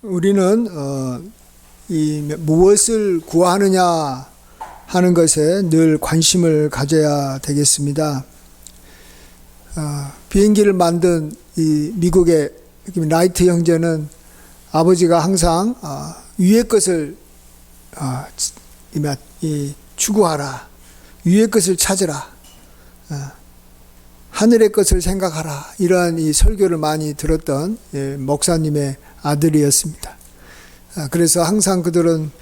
우리는 이 무엇을 구하느냐 하는 것에 늘 관심을 가져야 되겠습니다. 비행기를 만든 이 미국의 라이트 형제는 아버지가 항상 위의 것을 추구하라, 위의 것을 찾으라, 하늘의 것을 생각하라, 이러한 이 설교를 많이 들었던 목사님의 아들이었습니다. 그래서 항상 그들은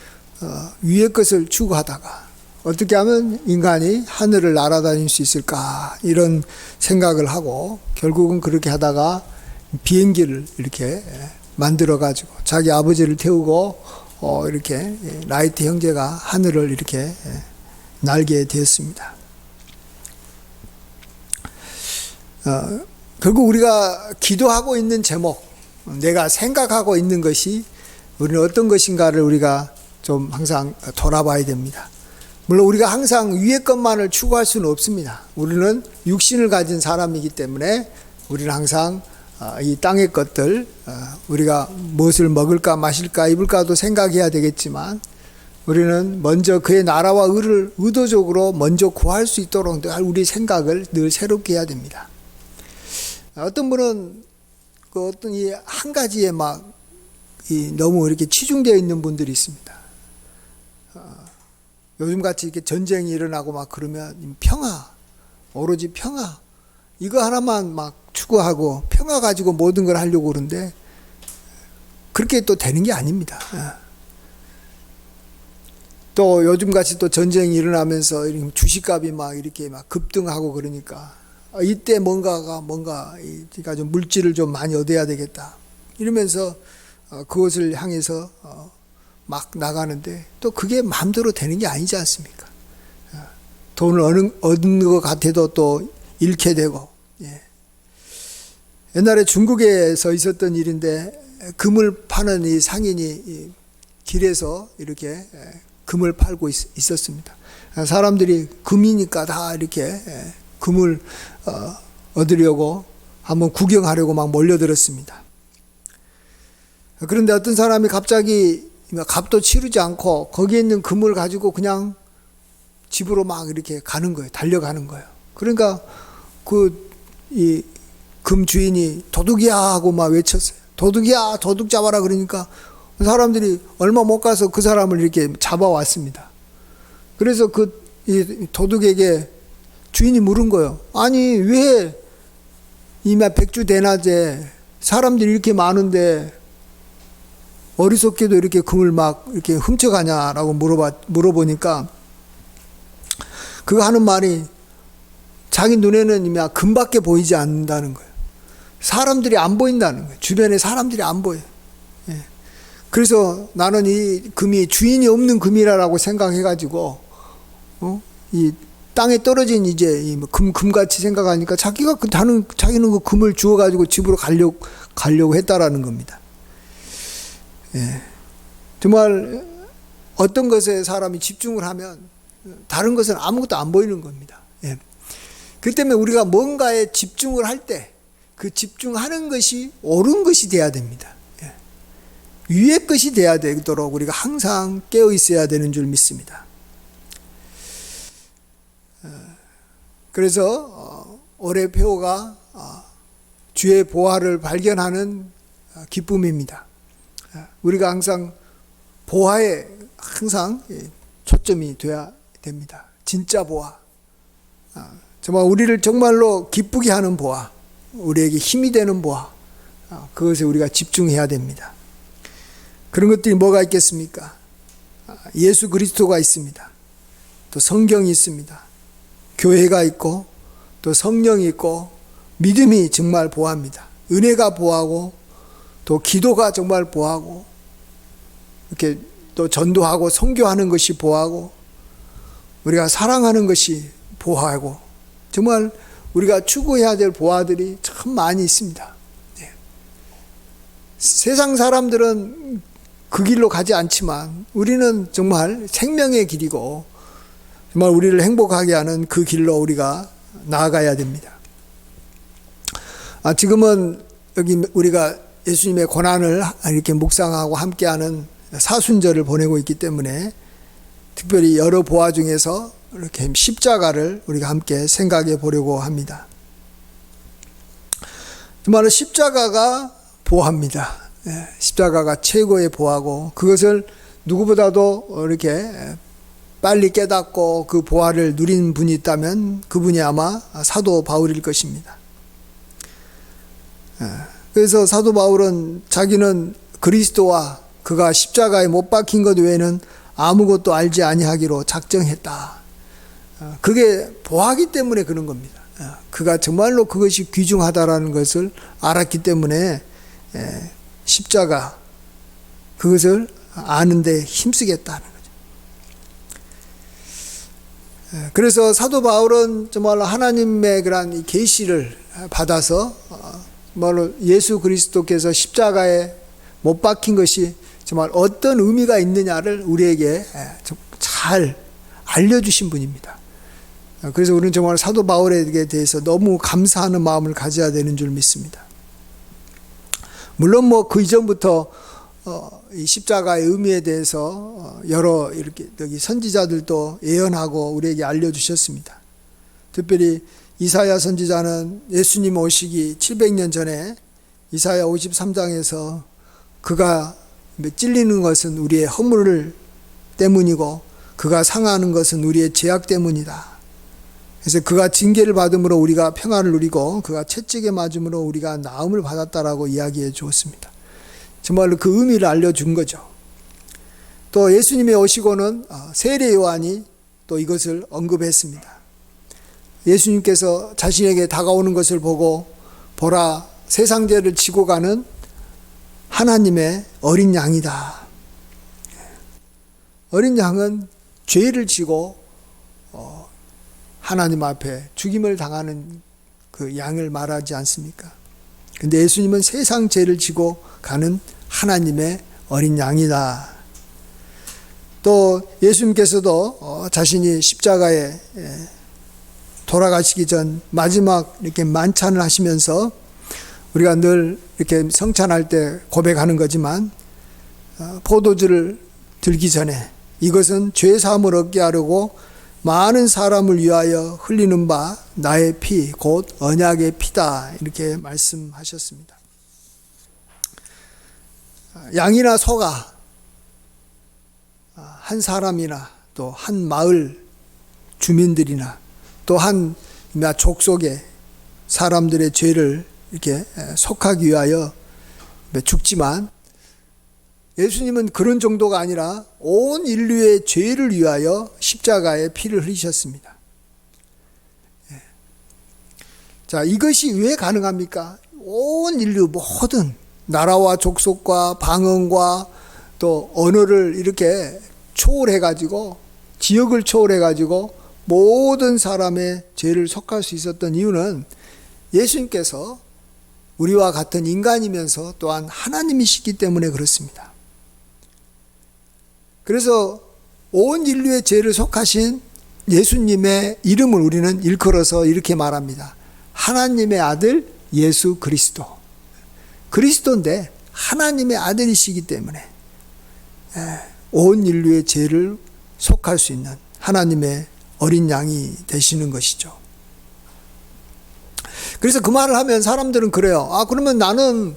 위의 것을 추구하다가 어떻게 하면 인간이 하늘을 날아다닐 수 있을까, 이런 생각을 하고 결국은 그렇게 하다가 비행기를 이렇게 만들어 가지고 자기 아버지를 태우고 이렇게 라이트 형제가 하늘을 이렇게 날게 되었습니다. 결국 우리가 기도하고 있는 제목, 내가 생각하고 있는 것이 우리는 어떤 것인가를 우리가 좀 항상 돌아봐야 됩니다. 물론 우리가 항상 위의 것만을 추구할 수는 없습니다. 우리는 육신을 가진 사람이기 때문에 우리는 항상 이 땅의 것들, 우리가 무엇을 먹을까 마실까 입을까도 생각해야 되겠지만, 우리는 먼저 그의 나라와 의를 의도적으로 먼저 구할 수 있도록 우리 생각을 늘 새롭게 해야 됩니다. 어떤 분은 그 어떤 이 한 가지에 너무 이렇게 치중되어 있는 분들이 있습니다. 요즘같이 이렇게 전쟁이 일어나고 그러면 평화, 오로지 평화, 이거 하나만 추구하고 평화 가지고 모든 걸 하려고 그러는데 그렇게 또 되는 게 아닙니다. 또 요즘같이 또 전쟁이 일어나면서 주식값이 이렇게 급등하고 그러니까 이때 뭔가 좀 물질을 좀 많이 얻어야 되겠다 이러면서 그것을 향해서 나가는데 또 그게 마음대로 되는 게 아니지 않습니까? 돈을 얻는 것 같아도 또 잃게 되고. 옛날에 중국에서 있었던 일인데 금을 파는 이 상인이 길에서 이렇게 금을 팔고 있었습니다. 사람들이 금이니까 다 이렇게 금을 얻으려고 한번 구경하려고 몰려들었습니다. 그런데 어떤 사람이 갑자기 값도 치르지 않고 거기에 있는 금을 가지고 그냥 집으로 이렇게 가는 거예요. 달려가는 거예요. 그러니까 이 금 주인이 도둑이야 하고 외쳤어요. 도둑이야, 도둑 잡아라. 그러니까 사람들이 얼마 못 가서 그 사람을 이렇게 잡아왔습니다. 그래서 이 도둑에게 주인이 물은 거예요. 아니, 왜 백주대낮에 사람들이 이렇게 많은데 어리석게도 이렇게 금을 이렇게 훔쳐가냐라고 물어보니까 그거 하는 말이 자기 눈에는 금밖에 보이지 않는다는 거예요. 사람들이 안 보인다는 거예요. 주변에 사람들이 안 보여요. 그래서 나는 이 금이 주인이 없는 금이라고 생각해가지고 이 땅에 떨어진 이제 금같이 생각하니까 자기는 그 금을 주워가지고 집으로 가려고 했다라는 겁니다. 정말 어떤 것에 사람이 집중을 하면 다른 것은 아무것도 안 보이는 겁니다. 그 때문에 우리가 뭔가에 집중을 할 때 그 집중하는 것이 옳은 것이 돼야 됩니다. 위의 것이 돼야 되도록 우리가 항상 깨어 있어야 되는 줄 믿습니다. 그래서 올해 표어가 주의 보화를 발견하는 기쁨입니다. 우리가 항상 보화에 항상 초점이 돼야 됩니다. 진짜 보화, 정말 우리를 정말로 기쁘게 하는 보화, 우리에게 힘이 되는 보화, 그것에 우리가 집중해야 됩니다. 그런 것들이 뭐가 있겠습니까? 예수 그리스도가 있습니다. 또 성경이 있습니다. 교회가 있고 또 성령이 있고 믿음이 정말 보화입니다. 은혜가 보화고 또 기도가 정말 보화고 이렇게 또 전도하고 선교하는 것이 보화고 우리가 사랑하는 것이 보화고 정말 우리가 추구해야 될 보화들이 참 많이 있습니다. 세상 사람들은 그 길로 가지 않지만 우리는 정말 생명의 길이고 정말 우리를 행복하게 하는 그 길로 우리가 나아가야 됩니다. 지금은 여기 우리가 예수님의 고난을 이렇게 묵상하고 함께하는 사순절을 보내고 있기 때문에 특별히 여러 보화 중에서 이렇게 십자가를 우리가 함께 생각해 보려고 합니다. 정말로 십자가가 보화입니다. 십자가가 최고의 보화고 그것을 누구보다도 이렇게 빨리 깨닫고 그 보화를 누린 분이 있다면 그분이 아마 사도 바울일 것입니다. 그래서 사도 바울은 자기는 그리스도와 그가 십자가에 못 박힌 것 외에는 아무것도 알지 아니하기로 작정했다. 그게 보하기 때문에 그런 겁니다. 그가 정말로 그것이 귀중하다라는 것을 알았기 때문에 십자가 그것을 아는데 힘쓰겠다는 거죠. 그래서 사도 바울은 정말로 하나님의 그런 계시를 받아서 정말로 예수 그리스도께서 십자가에 못 박힌 것이 정말 어떤 의미가 있느냐를 우리에게 잘 알려주신 분입니다. 그래서 우리는 정말 사도 바울에게 대해서 너무 감사하는 마음을 가져야 되는 줄 믿습니다. 물론 그 이전부터 이 십자가의 의미에 대해서 여러 이렇게 여기 선지자들도 예언하고 우리에게 알려주셨습니다. 특별히 이사야 선지자는 예수님 오시기 700년 전에 이사야 53장에서 그가 찔리는 것은 우리의 허물 때문이고 그가 상하는 것은 우리의 죄악 때문이다. 그래서 그가 징계를 받음으로 우리가 평안을 누리고 그가 채찍에 맞음으로 우리가 나음을 받았다라고 이야기해 주었습니다. 정말로 그 의미를 알려준 거죠. 또 예수님이 오시고는 세례 요한이 또 이것을 언급했습니다. 예수님께서 자신에게 다가오는 것을 보고 보라 세상 죄를 지고 가는 하나님의 어린 양이다. 어린 양은 죄를 지고 하나님 앞에 죽임을 당하는 그 양을 말하지 않습니까? 근데 예수님은 세상 죄를 지고 가는 하나님의 어린 양이다. 또 예수님께서도 자신이 십자가에 돌아가시기 전 마지막 이렇게 만찬을 하시면서 우리가 늘 이렇게 성찬할 때 고백하는 거지만 포도주를 들기 전에 이것은 죄 사함을 얻게 하려고 많은 사람을 위하여 흘리는 바 나의 피 곧 언약의 피다 이렇게 말씀하셨습니다. 양이나 소가 한 사람이나 또 한 마을 주민들이나 또 한 족속의 사람들의 죄를 이렇게 속하기 위하여 죽지만 예수님은 그런 정도가 아니라 온 인류의 죄를 위하여 십자가에 피를 흘리셨습니다. 자, 이것이 왜 가능합니까? 온 인류 모든 나라와 족속과 방언과 또 언어를 이렇게 초월해가지고 지역을 초월해가지고 모든 사람의 죄를 속할 수 있었던 이유는 예수님께서 우리와 같은 인간이면서 또한 하나님이시기 때문에 그렇습니다. 그래서 온 인류의 죄를 속하신 예수님의 이름을 우리는 일컬어서 이렇게 말합니다. 하나님의 아들 예수 그리스도. 그리스도인데 하나님의 아들이시기 때문에 온 인류의 죄를 속할 수 있는 하나님의 어린 양이 되시는 것이죠. 그래서 그 말을 하면 사람들은 그래요. 그러면 나는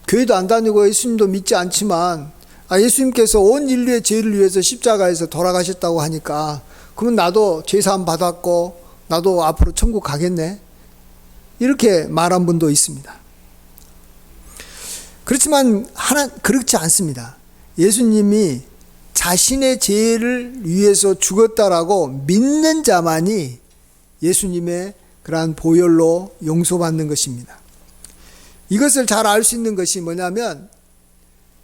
교회도 안 다니고 예수님도 믿지 않지만 예수님께서 온 인류의 죄를 위해서 십자가에서 돌아가셨다고 하니까 그러면 나도 죄사함 받았고 나도 앞으로 천국 가겠네. 이렇게 말한 분도 있습니다. 그렇지만 그렇지 않습니다. 예수님이 자신의 죄를 위해서 죽었다라고 믿는 자만이 예수님의 그러한 보혈로 용서받는 것입니다. 이것을 잘 알 수 있는 것이 뭐냐면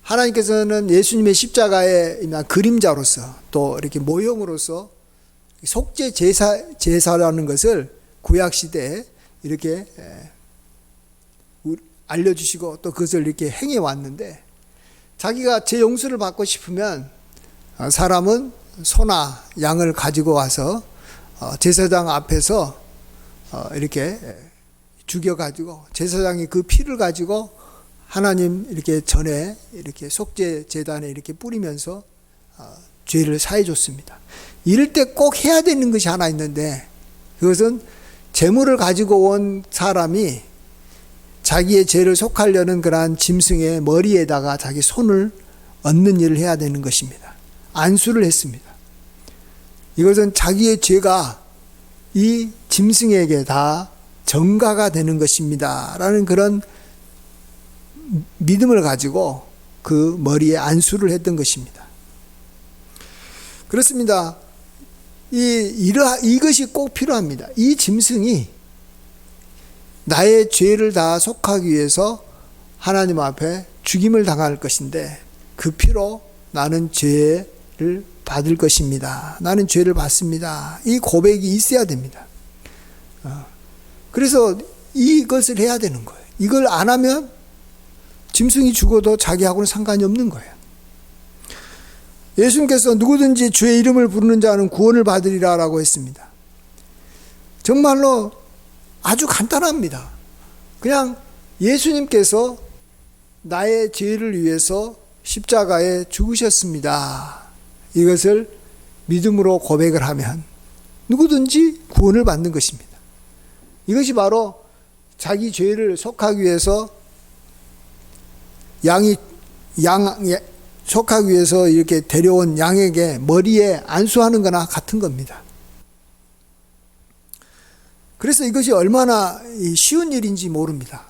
하나님께서는 예수님의 십자가의 그림자로서 또 이렇게 모형으로서 속죄 제사라는 것을 구약 시대에 이렇게 알려주시고 또 그것을 이렇게 행해 왔는데 자기가 죄 용서를 받고 싶으면 사람은 소나 양을 가지고 와서 제사장 앞에서 이렇게 죽여가지고 제사장이 그 피를 가지고 하나님 이렇게 전에 이렇게 속죄 제단에 이렇게 뿌리면서 죄를 사해 줬습니다. 이럴 때 꼭 해야 되는 것이 하나 있는데, 그것은 제물을 가지고 온 사람이 자기의 죄를 속하려는 그러한 짐승의 머리에다가 자기 손을 얹는 일을 해야 되는 것입니다. 안수를 했습니다. 이것은 자기의 죄가 이 짐승에게 다 전가가 되는 것입니다 라는 그런 믿음을 가지고 그 머리에 안수를 했던 것입니다. 그렇습니다. 이것이 꼭 필요합니다. 이 짐승이 나의 죄를 다 속하기 위해서 하나님 앞에 죽임을 당할 것인데, 그 피로 나는 죄를 받을 것입니다. 나는 죄를 받습니다. 이 고백이 있어야 됩니다. 그래서 이것을 해야 되는 거예요. 이걸 안 하면 짐승이 죽어도 자기하고는 상관이 없는 거예요. 예수님께서 누구든지 주의 이름을 부르는 자는 구원을 받으리라 라고 했습니다. 정말로 아주 간단합니다. 그냥 예수님께서 나의 죄를 위해서 십자가에 죽으셨습니다. 이것을 믿음으로 고백을 하면 누구든지 구원을 받는 것입니다. 이것이 바로 자기 죄를 속하기 위해서 속하기 위해서 이렇게 데려온 양에게 머리에 안수하는 거나 같은 겁니다. 그래서 이것이 얼마나 쉬운 일인지 모릅니다.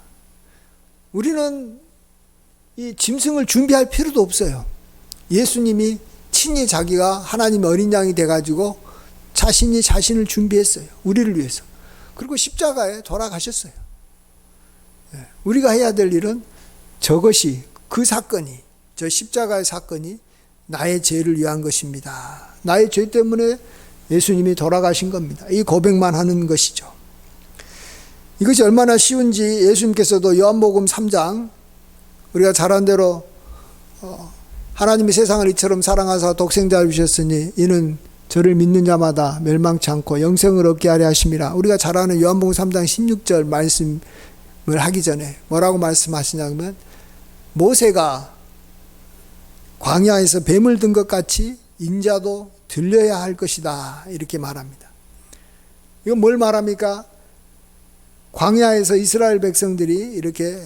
우리는 이 짐승을 준비할 필요도 없어요. 예수님이 친히 자기가 하나님의 어린 양이 돼가지고 자신이 자신을 준비했어요. 우리를 위해서. 그리고 십자가에 돌아가셨어요. 우리가 해야 될 일은 저것이, 그 사건이, 저 십자가의 사건이 나의 죄를 위한 것입니다. 나의 죄 때문에 예수님이 돌아가신 겁니다. 이 고백만 하는 것이죠. 이것이 얼마나 쉬운지 예수님께서도 요한복음 3장, 우리가 잘 아는 대로 하나님이 세상을 이처럼 사랑하사 독생자를 주셨으니 이는 저를 믿는 자마다 멸망치 않고 영생을 얻게 하려 하심이라. 우리가 잘 아는 요한복음 3장 16절 말씀을 하기 전에 뭐라고 말씀하시냐면, 모세가 광야에서 뱀을 든 것 같이 인자도 들려야 할 것이다, 이렇게 말합니다. 이건 뭘 말합니까? 광야에서 이스라엘 백성들이 이렇게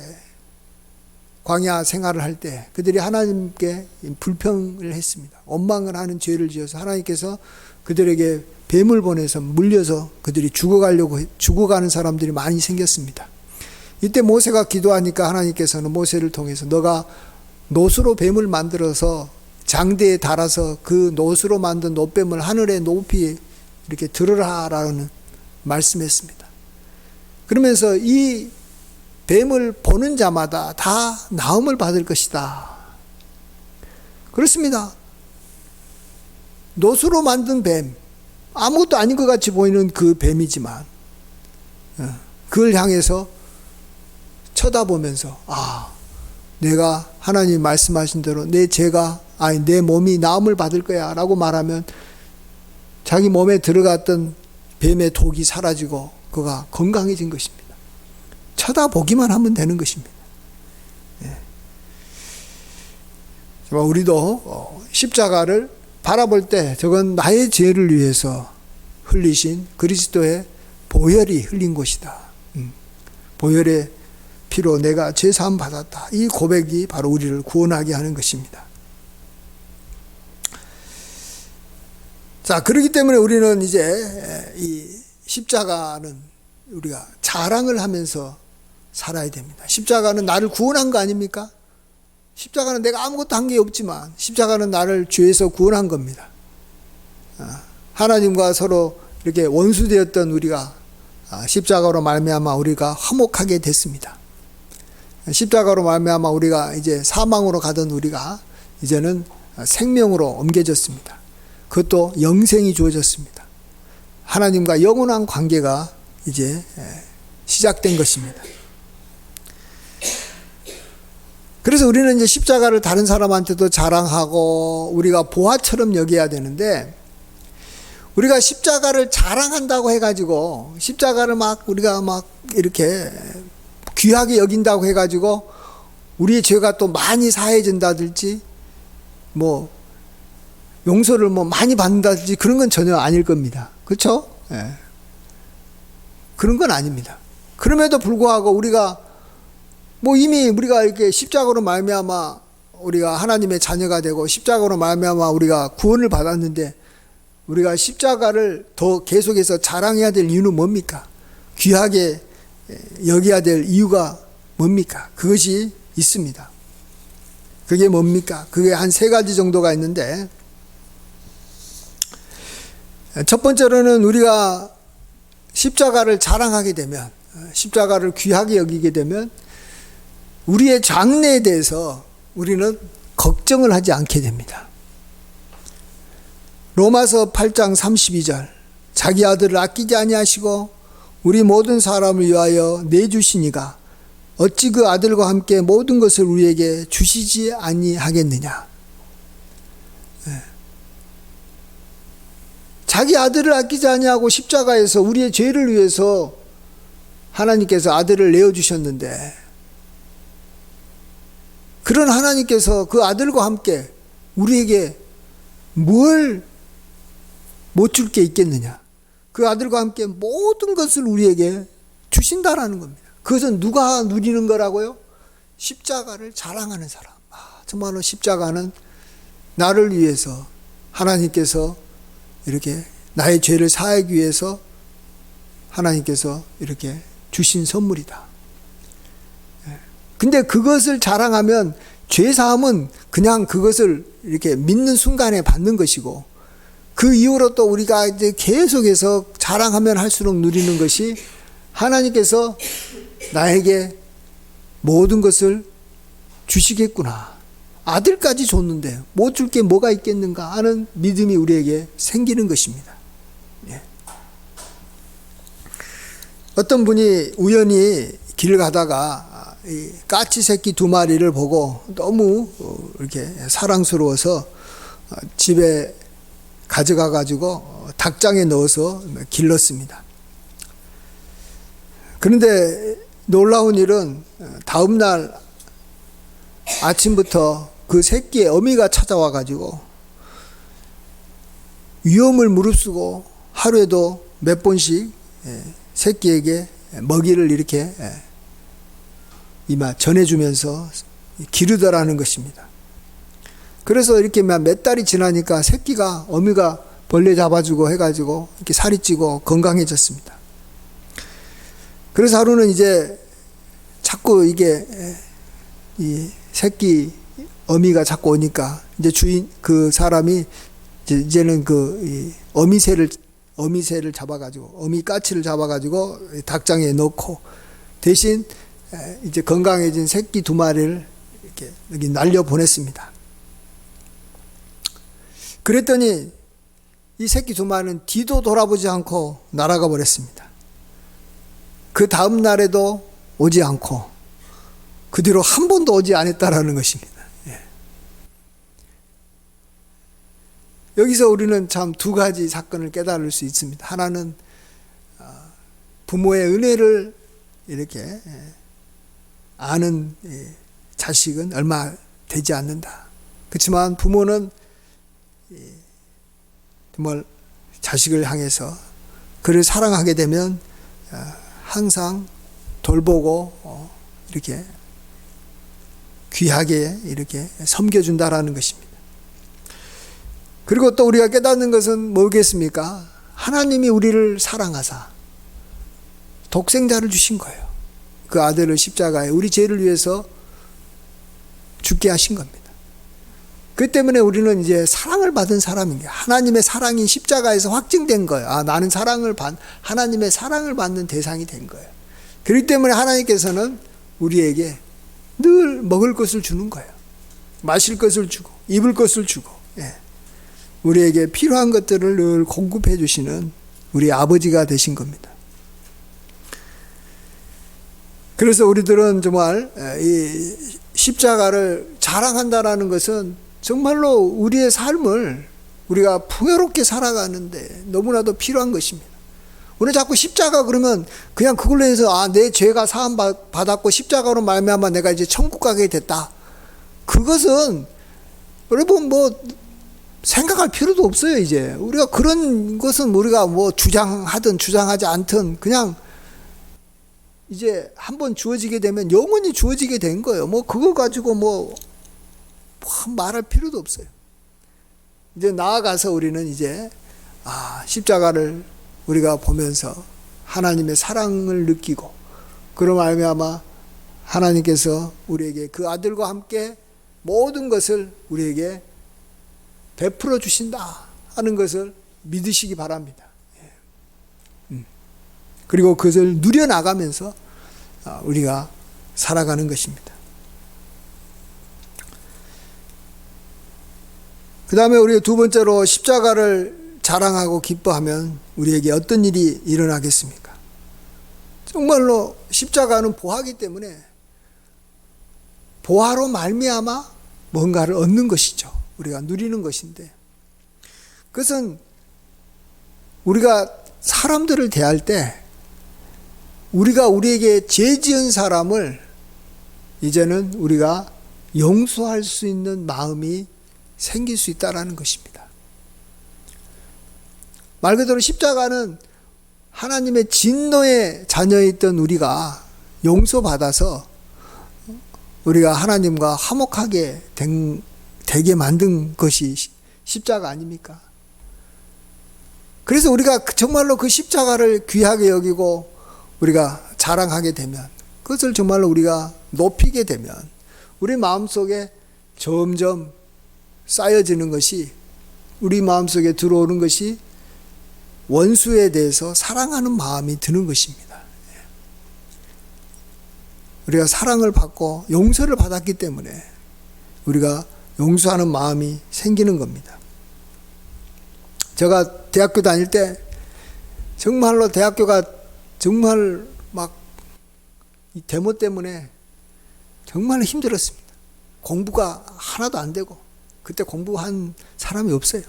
광야 생활을 할 때 그들이 하나님께 불평을 했습니다. 원망을 하는 죄를 지어서 하나님께서 그들에게 뱀을 보내서 물려서 그들이 죽어가는 사람들이 많이 생겼습니다. 이때 모세가 기도하니까 하나님께서는 모세를 통해서 너가 노수로 뱀을 만들어서 장대에 달아서 그 노수로 만든 노뱀을 하늘에 높이 이렇게 들으라라는 말씀했습니다. 그러면서 이 뱀을 보는 자마다 다 나음을 받을 것이다. 그렇습니다. 노수로 만든 뱀, 아무것도 아닌 것 같이 보이는 그 뱀이지만 그걸 향해서 쳐다보면서 내가 하나님 말씀하신 대로 내 몸이 나음을 받을 거야 라고 말하면 자기 몸에 들어갔던 뱀의 독이 사라지고 그가 건강해진 것입니다. 쳐다보기만 하면 되는 것입니다. 우리도 십자가를 바라볼 때 저건 나의 죄를 위해서 흘리신 그리스도의 보혈이 흘린 것이다. 보혈의 피로 내가 죄사함 받았다. 이 고백이 바로 우리를 구원하게 하는 것입니다. 자, 그렇기 때문에 우리는 이제 이 십자가는 우리가 자랑을 하면서 살아야 됩니다. 십자가는 나를 구원한 거 아닙니까? 십자가는 내가 아무것도 한 게 없지만 십자가는 나를 죄에서 구원한 겁니다. 하나님과 서로 이렇게 원수되었던 우리가 십자가로 말미암아 우리가 화목하게 됐습니다. 십자가로 말미암아 우리가 이제 사망으로 가던 우리가 이제는 생명으로 옮겨졌습니다. 그것도 영생이 주어졌습니다. 하나님과 영원한 관계가 이제 시작된 것입니다. 그래서 우리는 이제 십자가를 다른 사람한테도 자랑하고 우리가 보화처럼 여겨야 되는데, 우리가 십자가를 자랑한다고 해가지고 십자가를 우리가 이렇게 귀하게 여긴다고 해가지고 우리의 죄가 또 많이 사해진다든지 뭐 용서를 뭐 많이 받는다든지 그런 건 전혀 아닐 겁니다. 그렇죠? 예. 그런 건 아닙니다. 그럼에도 불구하고 우리가 뭐 이미 우리가 이렇게 십자가로 말미암아 우리가 하나님의 자녀가 되고 십자가로 말미암아 우리가 구원을 받았는데 우리가 십자가를 더 계속해서 자랑해야 될 이유는 뭡니까? 귀하게 여겨야 될 이유가 뭡니까? 그것이 있습니다. 그게 뭡니까? 그게 한 세 가지 정도가 있는데, 첫 번째로는 우리가 십자가를 자랑하게 되면, 십자가를 귀하게 여기게 되면 우리의 장래에 대해서 우리는 걱정을 하지 않게 됩니다. 로마서 8장 32절, 자기 아들을 아끼지 아니하시고 우리 모든 사람을 위하여 내주시니가 어찌 그 아들과 함께 모든 것을 우리에게 주시지 아니하겠느냐. 자기 아들을 아끼지 아니하고 십자가에서 우리의 죄를 위해서 하나님께서 아들을 내어주셨는데, 그런 하나님께서 그 아들과 함께 우리에게 뭘 못 줄 게 있겠느냐. 그 아들과 함께 모든 것을 우리에게 주신다라는 겁니다. 그것은 누가 누리는 거라고요? 십자가를 자랑하는 사람. 정말로 십자가는 나를 위해서 하나님께서 이렇게 나의 죄를 사하기 위해서 하나님께서 이렇게 주신 선물이다. 근데 그것을 자랑하면 죄사함은 그냥 그것을 이렇게 믿는 순간에 받는 것이고, 그 이후로 또 우리가 이제 계속해서 자랑하면 할수록 누리는 것이 하나님께서 나에게 모든 것을 주시겠구나. 아들까지 줬는데 못 줄 게 뭐가 있겠는가 하는 믿음이 우리에게 생기는 것입니다. 예. 어떤 분이 우연히 길 가다가 이 까치 새끼 2마리를 보고 너무 이렇게 사랑스러워서 집에 가져가 가지고 닭장에 넣어서 길렀습니다. 그런데 놀라운 일은 다음 날 아침부터 그 새끼의 어미가 찾아와 가지고 위험을 무릅쓰고 하루에도 몇 번씩 새끼에게 먹이를 이렇게 이마 전해주면서 기르더라는 것입니다. 그래서 이렇게 몇 달이 지나니까 새끼가 어미가 벌레 잡아주고 해가지고 이렇게 살이 찌고 건강해졌습니다. 그래서 하루는 이제 자꾸 이게 이 새끼 어미가 자꾸 오니까 이제 주인 그 사람이 이제는 그 어미새를 잡아가지고 어미 까치를 잡아가지고 닭장에 넣고 대신 이제 건강해진 새끼 2마리를 이렇게 여기 날려 보냈습니다. 그랬더니 이 새끼 2마리는 뒤도 돌아보지 않고 날아가 버렸습니다. 그 다음 날에도 오지 않고 그 뒤로 한 번도 오지 않았다라는 것입니다. 예. 여기서 우리는 참 2가지 사건을 깨달을 수 있습니다. 하나는 부모의 은혜를 이렇게 아는 자식은 얼마 되지 않는다. 그렇지만 부모는 정말 자식을 향해서 그를 사랑하게 되면 항상 돌보고 이렇게 귀하게 이렇게 섬겨준다라는 것입니다. 그리고 또 우리가 깨닫는 것은 뭐겠습니까? 하나님이 우리를 사랑하사 독생자를 주신 거예요. 그 아들을 십자가에 우리 죄를 위해서 죽게 하신 겁니다. 그 때문에 우리는 이제 사랑을 받은 사람인 거예요. 하나님의 사랑이 십자가에서 확증된 거예요. 나는 하나님의 사랑을 받는 대상이 된 거예요. 그렇기 때문에 하나님께서는 우리에게 늘 먹을 것을 주는 거예요. 마실 것을 주고 입을 것을 주고, 우리에게 필요한 것들을 늘 공급해 주시는 우리 아버지가 되신 겁니다. 그래서 우리들은 정말 이 십자가를 자랑한다라는 것은 정말로 우리의 삶을 우리가 풍요롭게 살아가는데 너무나도 필요한 것입니다. 우리는 자꾸 십자가 그러면 그냥 그걸로 해서 내 죄가 사함 받았고 십자가로 말미암아 내가 이제 천국 가게 됐다. 그것은 여러분 뭐 생각할 필요도 없어요. 이제 우리가 그런 것은 우리가 뭐 주장하든 주장하지 않든 그냥 이제 한번 주어지게 되면 영원히 주어지게 된 거예요. 뭐 그거 가지고 뭐 말할 필요도 없어요. 이제 나아가서 우리는 이제 십자가를 우리가 보면서 하나님의 사랑을 느끼고 그로 말미암아 하나님께서 우리에게 그 아들과 함께 모든 것을 우리에게 베풀어 주신다 하는 것을 믿으시기 바랍니다. 그리고 그것을 누려나가면서 우리가 살아가는 것입니다. 그 다음에 우리가 두 번째로 십자가를 자랑하고 기뻐하면 우리에게 어떤 일이 일어나겠습니까? 정말로 십자가는 보화이기 때문에 보화로 말미암아 뭔가를 얻는 것이죠. 우리가 누리는 것인데 그것은 우리가 사람들을 대할 때 우리가 우리에게 죄 지은 사람을 이제는 우리가 용서할 수 있는 마음이 생길 수 있다는 것입니다. 말 그대로 십자가는 하나님의 진노의 자녀였던 우리가 용서받아서 우리가 하나님과 화목하게 되게 만든 것이 십자가 아닙니까? 그래서 우리가 정말로 그 십자가를 귀하게 여기고 우리가 자랑하게 되면 그것을 정말로 우리가 높이게 되면 우리 마음속에 점점 쌓여지는 것이 우리 마음속에 들어오는 것이 원수에 대해서 사랑하는 마음이 드는 것입니다. 우리가 사랑을 받고 용서를 받았기 때문에 우리가 용서하는 마음이 생기는 겁니다. 제가 대학교 다닐 때 정말로 대학교가 정말 막 이 데모 때문에 정말 힘들었습니다. 공부가 하나도 안 되고 그때 공부한 사람이 없어요.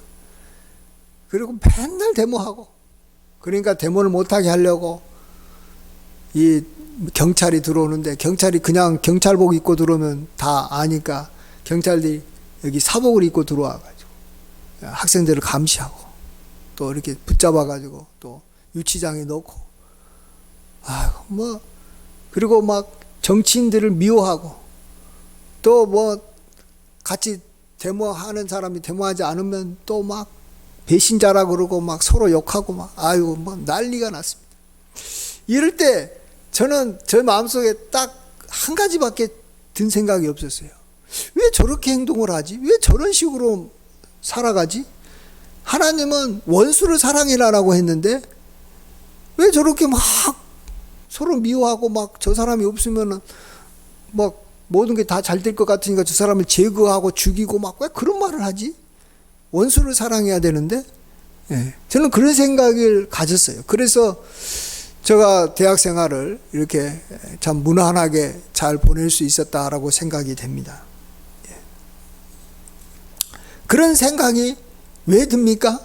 그리고 맨날 데모하고 그러니까 데모를 못하게 하려고 이 경찰이 들어오는데 경찰이 그냥 경찰복 입고 들어오면 다 아니까 경찰들이 여기 사복을 입고 들어와가지고 학생들을 감시하고 또 이렇게 붙잡아가지고 또 유치장에 넣고 그리고 막 정치인들을 미워하고 또 뭐 같이 데모하는 사람이 데모하지 않으면 또 막 배신자라 그러고 막 서로 욕하고 막 난리가 났습니다. 이럴 때 저는 제 마음속에 딱 한 가지밖에 든 생각이 없었어요. 왜 저렇게 행동을 하지? 왜 저런 식으로 살아가지? 하나님은 원수를 사랑해라라고 했는데 왜 저렇게 막 서로 미워하고 막 저 사람이 없으면은 막 모든 게 다 잘 될 것 같으니까 저 사람을 제거하고 죽이고 막 왜 그런 말을 하지? 원수를 사랑해야 되는데 저는 그런 생각을 가졌어요. 그래서 제가 대학 생활을 이렇게 참 무난하게 잘 보낼 수 있었다라고 생각이 됩니다. 그런 생각이 왜 듭니까?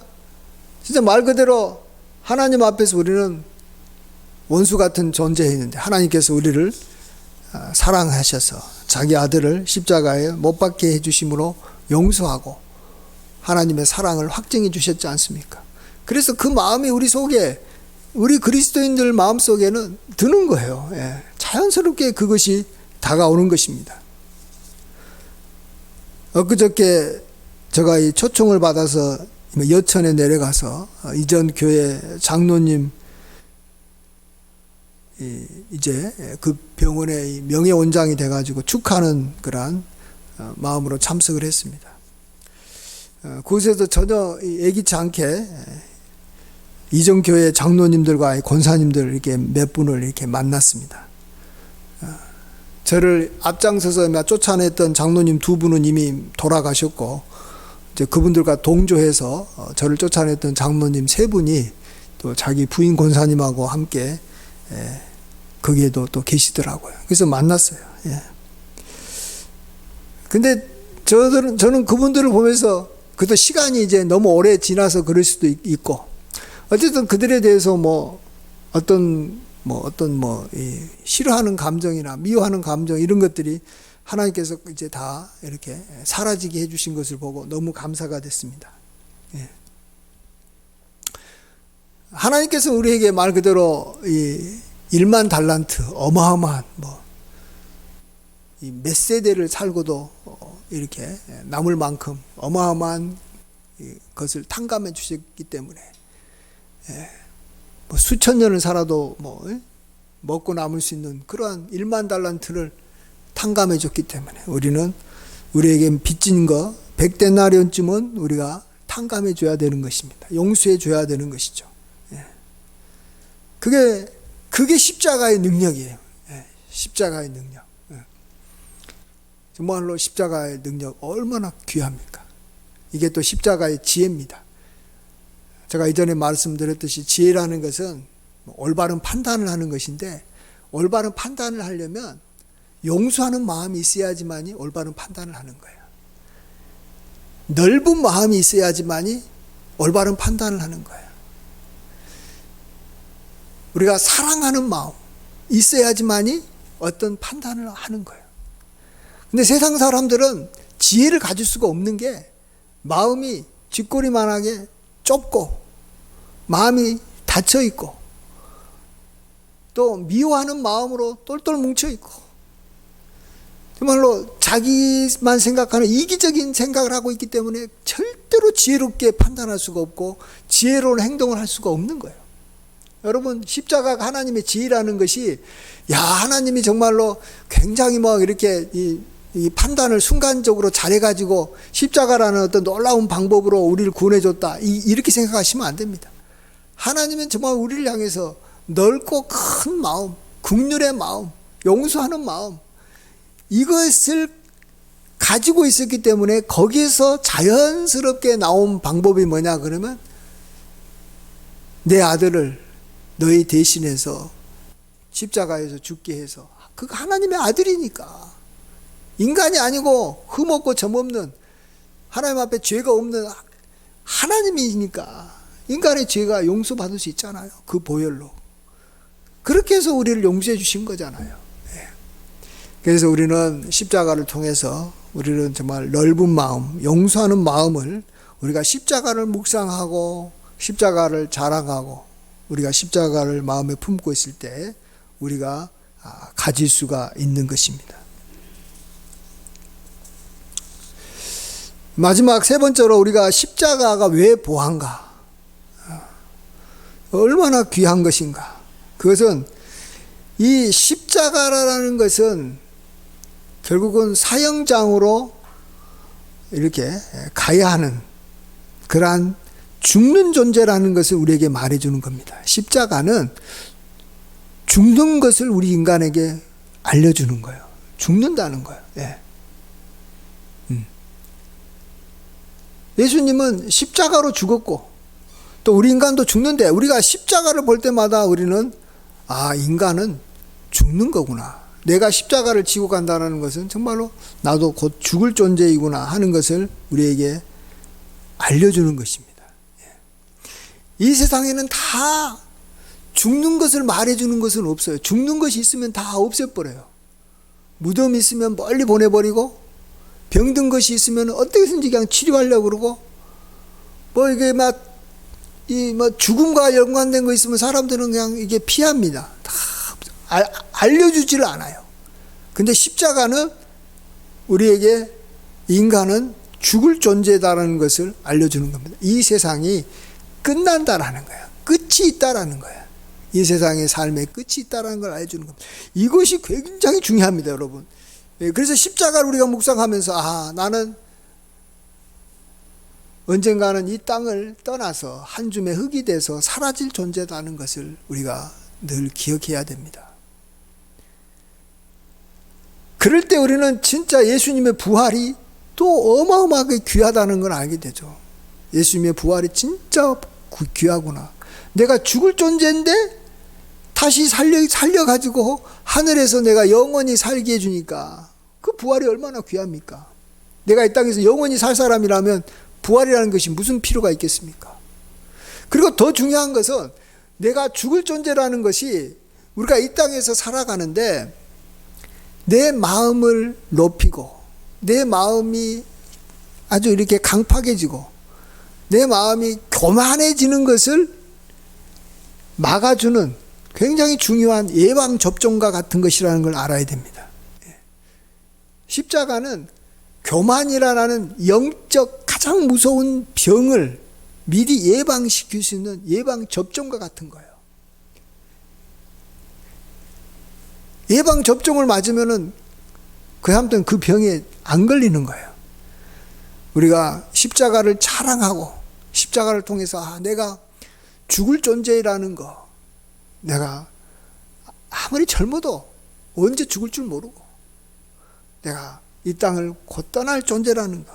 진짜 말 그대로 하나님 앞에서 우리는 원수 같은 존재였는데 하나님께서 우리를 사랑하셔서 자기 아들을 십자가에 못 박게 해주심으로 용서하고 하나님의 사랑을 확증해 주셨지 않습니까? 그래서 그 마음이 우리 속에 우리 그리스도인들 마음속에는 드는 거예요. 자연스럽게 그것이 다가오는 것입니다. 엊그저께 제가 이 초청을 받아서 여천에 내려가서 이전 교회 장로님 이제 그 병원의 명예원장이 돼가지고 축하하는 그러한 마음으로 참석을 했습니다. 그곳에서 전혀 예기치 않게 이전 교회 장로님들과 권사님들 이렇게 몇 분을 이렇게 만났습니다. 저를 앞장서서 쫓아냈던 장로님 두 분은 이미 돌아가셨고 이제 그분들과 동조해서 저를 쫓아냈던 장로님 세 분이 또 자기 부인 권사님하고 함께 거기에도 또 계시더라고요. 그래서 만났어요. 근데 저는 그분들을 보면서 그것도 시간이 이제 너무 오래 지나서 그럴 수도 있고 어쨌든 그들에 대해서 뭐 싫어하는 감정이나 미워하는 감정 이런 것들이 하나님께서 이제 다 이렇게 사라지게 해주신 것을 보고 너무 감사가 됐습니다. 예. 하나님께서 우리에게 말 그대로 이 1만 달란트 어마어마한 몇 세대를 살고도 이렇게 남을 만큼 어마어마한 것을 탕감해 주셨기 때문에 수천 년을 살아도 먹고 남을 수 있는 그러한 1만 달란트를 탕감해 줬기 때문에 우리에게 빚진 거 100데나리온쯤은 우리가 탕감해 줘야 되는 것입니다. 용서해 줘야 되는 것이죠. 그게 십자가의 능력이에요. 십자가의 능력. 정말로 십자가의 능력 얼마나 귀합니까? 이게 또 십자가의 지혜입니다. 제가 이전에 말씀드렸듯이 지혜라는 것은 올바른 판단을 하는 것인데, 올바른 판단을 하려면 용서하는 마음이 있어야지만이 올바른 판단을 하는 거예요. 넓은 마음이 있어야지만이 올바른 판단을 하는 거예요. 우리가 사랑하는 마음 있어야지만이 어떤 판단을 하는 거예요. 근데 세상 사람들은 지혜를 가질 수가 없는 게 마음이 쥐꼬리만하게 좁고 마음이 닫혀 있고 또 미워하는 마음으로 똘똘 뭉쳐 있고 정말로 자기만 생각하는 이기적인 생각을 하고 있기 때문에 절대로 지혜롭게 판단할 수가 없고 지혜로운 행동을 할 수가 없는 거예요. 여러분, 십자가가 하나님의 지혜라는 것이 하나님이 정말로 굉장히 이렇게 이 판단을 순간적으로 잘해가지고 십자가라는 어떤 놀라운 방법으로 우리를 구원해줬다 이렇게 생각하시면 안 됩니다. 하나님은 정말 우리를 향해서 넓고 큰 마음, 긍휼의 마음, 용서하는 마음 이것을 가지고 있었기 때문에 거기에서 자연스럽게 나온 방법이 뭐냐 그러면 내 아들을 너희 대신해서 십자가에서 죽게 해서 그거 하나님의 아들이니까 인간이 아니고 흠없고 점없는 하나님 앞에 죄가 없는 하나님이니까 인간의 죄가 용서받을 수 있잖아요. 그 보혈로. 그렇게 해서 우리를 용서해 주신 거잖아요. 그래서 우리는 십자가를 통해서 우리는 정말 넓은 마음, 용서하는 마음을 우리가 십자가를 묵상하고 십자가를 자랑하고 우리가 십자가를 마음에 품고 있을 때 우리가 가질 수가 있는 것입니다. 마지막 세 번째로 우리가 십자가가 왜 보한가? 얼마나 귀한 것인가? 그것은 이 십자가라는 것은 결국은 사형장으로 이렇게 가야 하는 그러한 죽는 존재라는 것을 우리에게 말해주는 겁니다. 십자가는 죽는 것을 우리 인간에게 알려주는 거예요. 죽는다는 거예요. 예수님은 십자가로 죽었고 또 우리 인간도 죽는데 우리가 십자가를 볼 때마다 우리는 인간은 죽는 거구나. 내가 십자가를 지고 간다는 것은 정말로 나도 곧 죽을 존재이구나 하는 것을 우리에게 알려주는 것입니다. 이 세상에는 다 죽는 것을 말해주는 것은 없어요. 죽는 것이 있으면 다 없애버려요. 무덤이 있으면 멀리 보내버리고 병든 것이 있으면 어떻게든지 그냥 치료하려고 그러고 이게 죽음과 연관된 거 있으면 사람들은 그냥 이게 피합니다. 다 알려주지를 않아요. 근데 십자가는 우리에게 인간은 죽을 존재다라는 것을 알려주는 겁니다. 이 세상이 끝난다라는 거예요. 끝이 있다라는 거예요. 이 세상의 삶의 끝이 있다라는 걸 알려주는 겁니다. 이것이 굉장히 중요합니다, 여러분. 그래서 십자가를 우리가 묵상하면서 나는 언젠가는 이 땅을 떠나서 한 줌의 흙이 돼서 사라질 존재다는 것을 우리가 늘 기억해야 됩니다. 그럴 때 우리는 진짜 예수님의 부활이 또 어마어마하게 귀하다는 걸 알게 되죠. 예수님의 부활이 진짜 귀하구나. 내가 죽을 존재인데 다시 살려가지고 하늘에서 내가 영원히 살게 해주니까 그 부활이 얼마나 귀합니까? 내가 이 땅에서 영원히 살 사람이라면 부활이라는 것이 무슨 필요가 있겠습니까? 그리고 더 중요한 것은 내가 죽을 존재라는 것이 우리가 이 땅에서 살아가는데 내 마음을 높이고 내 마음이 아주 이렇게 강팍해지고 내 마음이 교만해지는 것을 막아주는 굉장히 중요한 예방접종과 같은 것이라는 걸 알아야 됩니다. 십자가는 교만이라는 영적 가장 무서운 병을 미리 예방시킬 수 있는 예방접종과 같은 거예요. 예방접종을 맞으면은 그 사람들은 그 병에 안 걸리는 거예요. 우리가 십자가를 자랑하고 십자가를 통해서 내가 죽을 존재라는 거, 내가 아무리 젊어도 언제 죽을 줄 모르고 내가 이 땅을 곧 떠날 존재라는 거,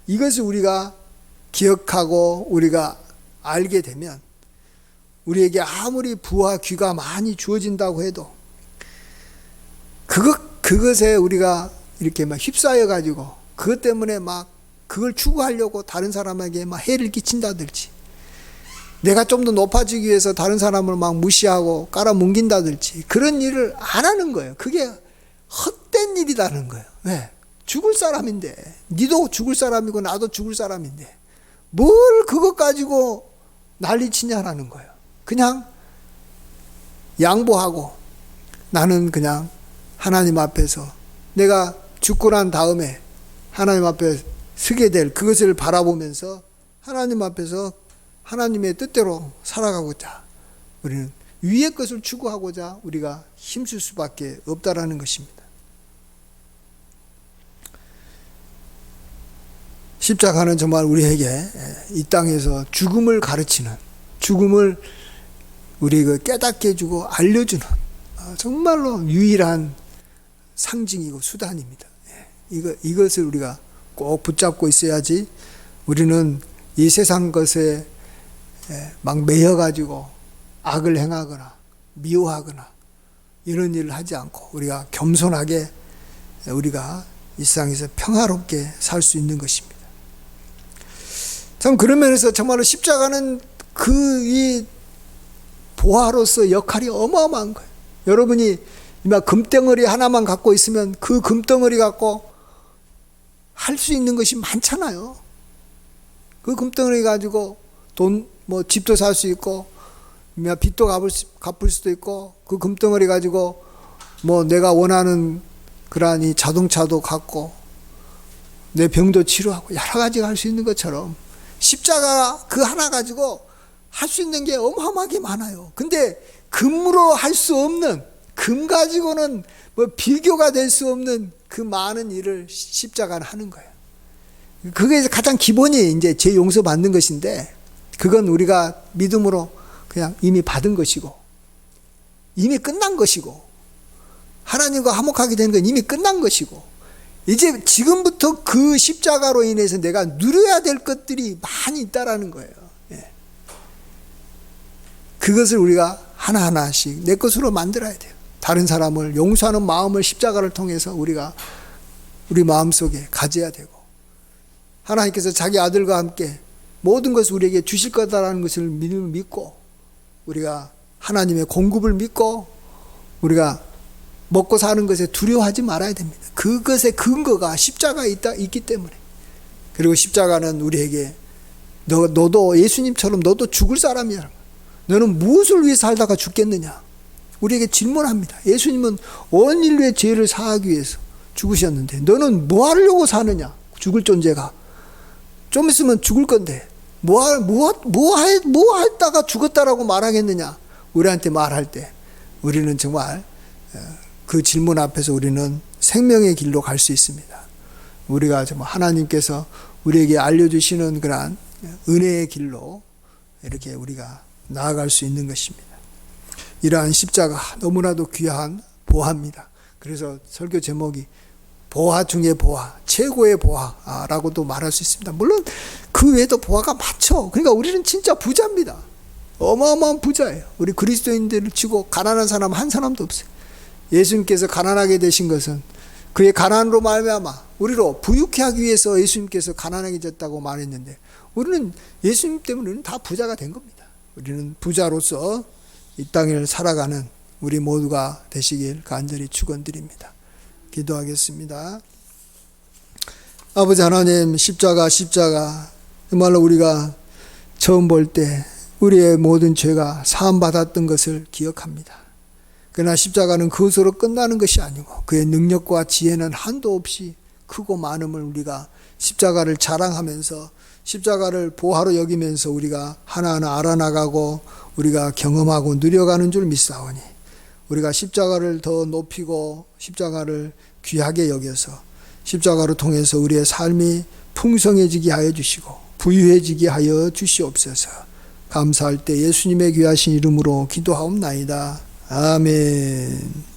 이것을 우리가 기억하고 우리가 알게 되면 우리에게 아무리 부와 귀가 많이 주어진다고 해도 그것에 우리가 이렇게 막 휩싸여 가지고 그것 때문에 막 그걸 추구하려고 다른 사람에게 막 해를 끼친다든지, 내가 좀 더 높아지기 위해서 다른 사람을 막 무시하고 깔아뭉긴다든지 그런 일을 안 하는 거예요. 그게 헛된 일이라는 거예요. 왜? 죽을 사람인데, 니도 죽을 사람이고 나도 죽을 사람인데 뭘 그것 가지고 난리치냐라는 거예요. 그냥 양보하고 나는 그냥 하나님 앞에서 내가 죽고 난 다음에 하나님 앞에 서게 될 그것을 바라보면서 하나님 앞에서 하나님의 뜻대로 살아가고자, 우리는 위의 것을 추구하고자 우리가 힘쓸 수밖에 없다라는 것입니다. 십자가는 정말 우리에게 이 땅에서 죽음을 가르치는, 죽음을 우리에게 깨닫게 해주고 알려주는 정말로 유일한 상징이고 수단입니다. 이것을 우리가 꼭 붙잡고 있어야지 우리는 이 세상 것에 막 매여가지고 악을 행하거나 미워하거나 이런 일을 하지 않고 우리가 겸손하게 우리가 이 세상에서 평화롭게 살 수 있는 것입니다. 참 그런 면에서 정말로 십자가는 이 보화로서 역할이 어마어마한 거예요. 여러분이 막 금덩어리 하나만 갖고 있으면 그 금덩어리 갖고 할 수 있는 것이 많잖아요. 그 금덩어리 가지고 집도 살 수 있고, 빚도 갚을 수도 있고, 그 금덩어리 가지고 내가 원하는 그러한 이 자동차도 갖고, 내 병도 치료하고, 여러 가지가 할 수 있는 것처럼, 십자가 그 하나 가지고 할 수 있는 게 어마어마하게 많아요. 근데 금으로 할 수 없는, 금 가지고는 비교가 될 수 없는 그 많은 일을 십자가는 하는 거예요. 그게 가장 기본이 이제 죄 용서 받는 것인데, 그건 우리가 믿음으로 그냥 이미 받은 것이고, 이미 끝난 것이고, 하나님과 화목하게 되는 건 이미 끝난 것이고, 이제 지금부터 그 십자가로 인해서 내가 누려야 될 것들이 많이 있다라는 거예요. 그것을 우리가 하나하나씩 내 것으로 만들어야 돼요. 다른 사람을 용서하는 마음을 십자가를 통해서 우리가 우리 마음속에 가져야 되고, 하나님께서 자기 아들과 함께 모든 것을 우리에게 주실 거다라는 것을 믿고, 우리가 하나님의 공급을 믿고 우리가 먹고 사는 것에 두려워하지 말아야 됩니다. 그것의 근거가 십자가에 있기 때문에. 그리고 십자가는 우리에게 너도 예수님처럼 너도 죽을 사람이야. 너는 무엇을 위해 살다가 죽겠느냐? 우리에게 질문합니다. 예수님은 온 인류의 죄를 사하기 위해서 죽으셨는데 너는 뭐 하려고 사느냐? 죽을 존재가. 좀 있으면 죽을 건데 뭐 했다가 죽었다라고 말하겠느냐? 우리한테 말할 때 우리는 정말 그 질문 앞에서 우리는 생명의 길로 갈 수 있습니다. 우리가 정말 하나님께서 우리에게 알려주시는 그러한 은혜의 길로 이렇게 우리가 나아갈 수 있는 것입니다. 이러한 십자가 너무나도 귀한 보화입니다. 그래서 설교 제목이 보화 중의 보화, 최고의 보화라고도 말할 수 있습니다. 물론 그 외에도 보화가 많죠. 그러니까 우리는 진짜 부자입니다. 어마어마한 부자예요. 우리 그리스도인들을 치고 가난한 사람 한 사람도 없어요. 예수님께서 가난하게 되신 것은 그의 가난으로 말미암아 우리로 부유케 하기 위해서 예수님께서 가난하게 됐다고 말했는데, 우리는 예수님 때문에 다 부자가 된 겁니다. 우리는 부자로서 이 땅을 살아가는 우리 모두가 되시길 간절히 축원드립니다. 기도하겠습니다. 아버지 하나님, 십자가 정말로 우리가 처음 볼 때 우리의 모든 죄가 사함받았던 것을 기억합니다. 그러나 십자가는 그것으로 끝나는 것이 아니고 그의 능력과 지혜는 한도 없이 크고 많음을 우리가 십자가를 자랑하면서 십자가를 보화로 여기면서 우리가 하나하나 알아나가고 우리가 경험하고 누려가는 줄 믿사오니 우리가 십자가를 더 높이고 십자가를 귀하게 여겨서 십자가로 통해서 우리의 삶이 풍성해지게 하여 주시고 부유해지게 하여 주시옵소서. 감사할 때 예수님의 귀하신 이름으로 기도하옵나이다. 아멘.